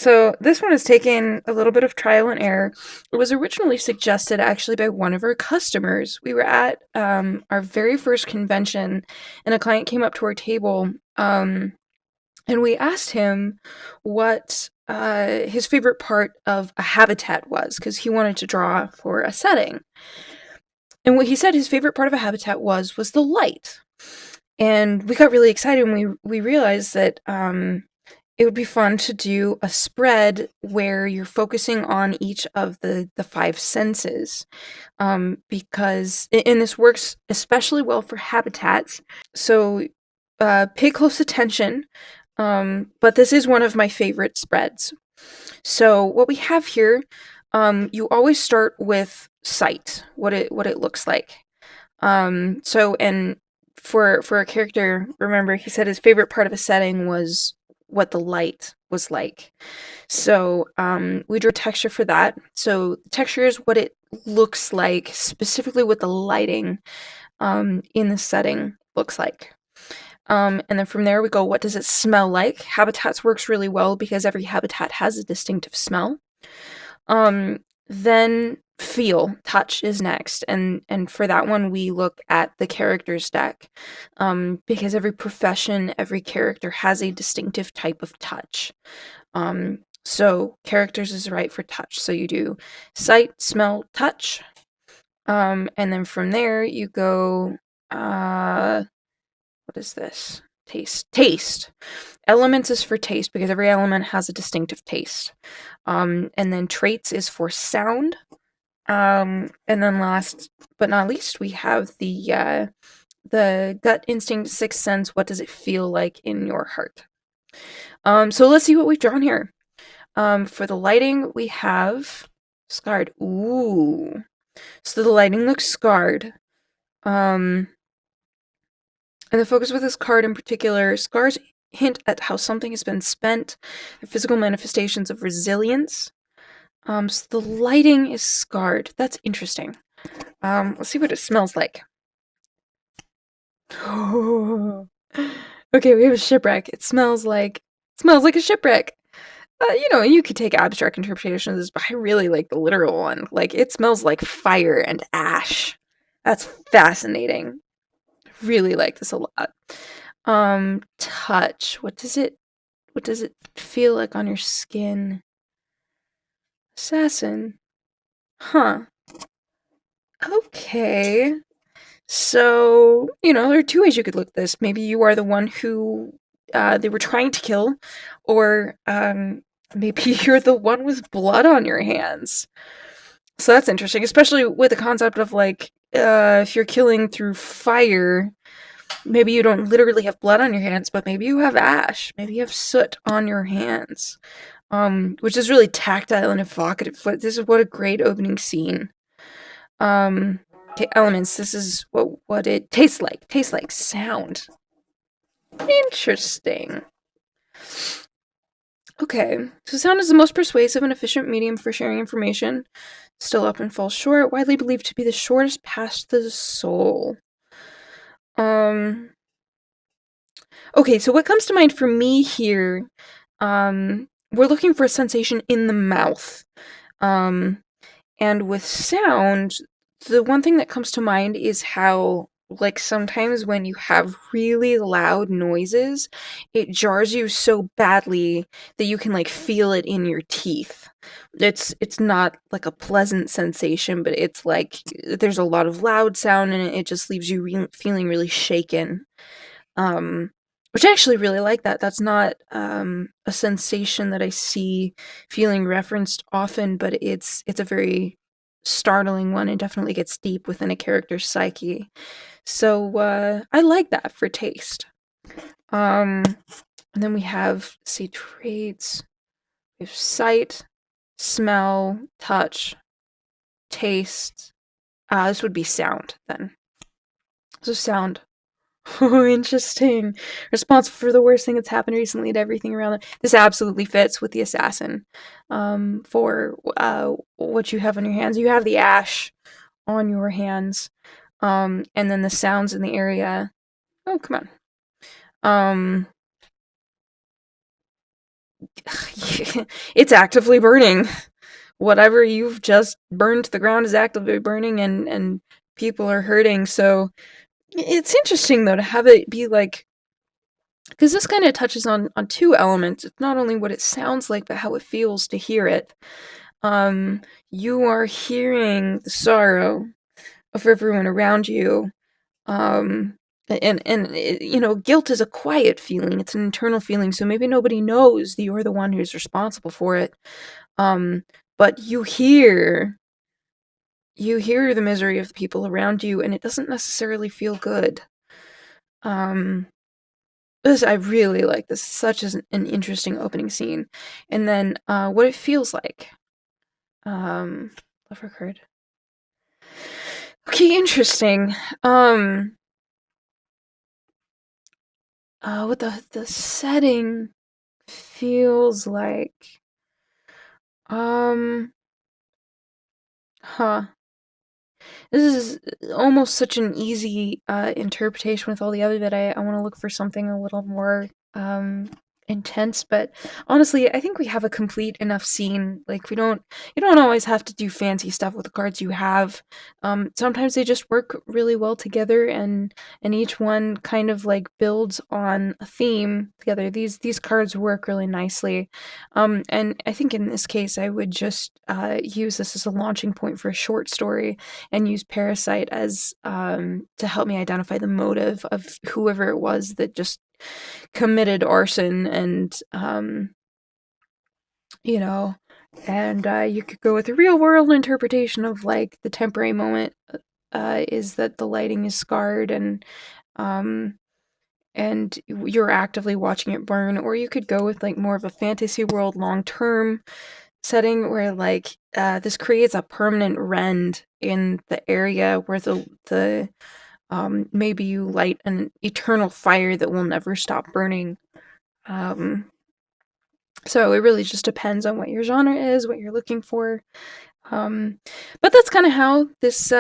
So this one has taken a little bit of trial and error. It was originally suggested actually by one of our customers. We were at our very first convention, and a client came up to our table, and we asked him what his favorite part of a habitat was, because he wanted to draw for a setting. And what he said his favorite part of a habitat was the light. And we got really excited when we realized that it would be fun to do a spread where you're focusing on each of the five senses, because and this works especially well for habitats. So pay close attention. But this is one of my favorite spreads. So what we have here, you always start with sight, what it looks like. So and for a character, remember he said his favorite part of a setting was what the light was like. So we drew a texture for that. So the texture is what it looks like, specifically what the lighting in the setting looks like. And then from there we go, what does it smell like? Habitats works really well because every habitat has a distinctive smell. Then feel, touch is next, and for that one we look at the characters deck, because every profession, every character has a distinctive type of touch. So characters is right for touch. So you do sight, smell, touch, and then from there you go. What is this? Taste. Elements is for taste because every element has a distinctive taste. And then traits is for sound. And then last but not least, we have the gut instinct, sixth sense. What does it feel like in your heart? So let's see what we've drawn here. For the lighting, we have scarred. Ooh. So the lighting looks scarred. And the focus with this card in particular, scars hint at how something has been spent, the physical manifestations of resilience. So the lighting is scarred. That's interesting. Let's see what it smells like. Okay, we have a shipwreck. It smells like a shipwreck. You could take abstract interpretations of this, but I really like the literal one. Like, it smells like fire and ash. That's fascinating. Really like this a lot. Touch. What does it feel like on your skin? Assassin. Huh. Okay. So, there are two ways you could look at this. Maybe you are the one who they were trying to kill, or maybe you're the one with blood on your hands. So that's interesting, especially with the concept of like, if you're killing through fire, maybe you don't literally have blood on your hands, but maybe you have ash. Maybe you have soot on your hands, which is really tactile and evocative. But this is what a great opening scene. Okay, elements. This is what it tastes like. Tastes like sound. Interesting. Okay, so sound is the most persuasive and efficient medium for sharing information. Still up and falls short. Widely believed to be the shortest path to the soul. Okay, so what comes to mind for me here, we're looking for a sensation in the mouth. And with sound, the one thing that comes to mind is how, like, sometimes when you have really loud noises, it jars you so badly that you can, like, feel it in your teeth. It's not, like, a pleasant sensation, but it's, like, there's a lot of loud sound, and it just leaves you feeling really shaken. Which I actually really like that. That's not a sensation that I see feeling referenced often, but it's a very startling one and definitely gets deep within a character's psyche. So I like that for taste. And then we have, say, traits. We have sight, smell, touch, taste. This would be sound then. So sound. Oh, interesting. Responsible for the worst thing that's happened recently to everything around it. This absolutely fits with the assassin. For what you have on your hands. You have the ash on your hands. And then the sounds in the area. Oh, come on. it's actively burning. Whatever you've just burned to the ground is actively burning, and people are hurting. So it's interesting though to have it be like, because this kind of touches on two elements. It's not only what it sounds like, but how it feels to hear it. Um, you are hearing the sorrow of everyone around you. Um, guilt is a quiet feeling. It's an internal feeling. So maybe nobody knows that you're the one who's responsible for it. Um, but you hear the misery of the people around you, and it doesn't necessarily feel good. Um, this I really like. This is such an interesting opening scene, and then what it feels like. Love record. Okay, interesting. What the setting feels like. Um, huh. This is almost such an easy interpretation with all the other that I want to look for something a little more intense, but honestly, I think we have a complete enough scene. Like you don't always have to do fancy stuff with the cards you have. Sometimes they just work really well together, and each one kind of like builds on a theme together. These cards work really nicely. And I think in this case I would just use this as a launching point for a short story and use Parasite as to help me identify the motive of whoever it was that just committed arson, and you know, and you could go with a real world interpretation of like the temporary moment is that the lighting is scarred, um and you're actively watching it burn, or you could go with like more of a fantasy world long term setting where like this creates a permanent rend in the area where the maybe you light an eternal fire that will never stop burning. um so it really just depends on what your genre is, what you're looking for. um but that's kind of how this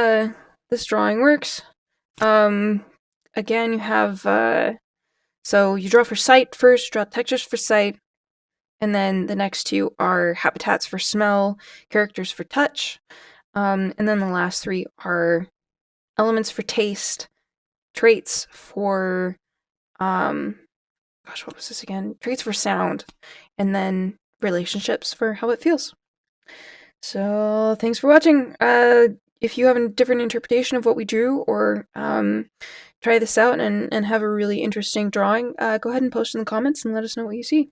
drawing works. um Again, you have so you draw for sight first, draw textures for sight, and then the next two are habitats for smell, characters for touch, and then the last three are elements for taste, traits for um, gosh, what was this again? Traits for sound, and then relationships for how it feels. So thanks for watching. If you have a different interpretation of what we drew, or try this out and have a really interesting drawing, go ahead and post in the comments and let us know what you see.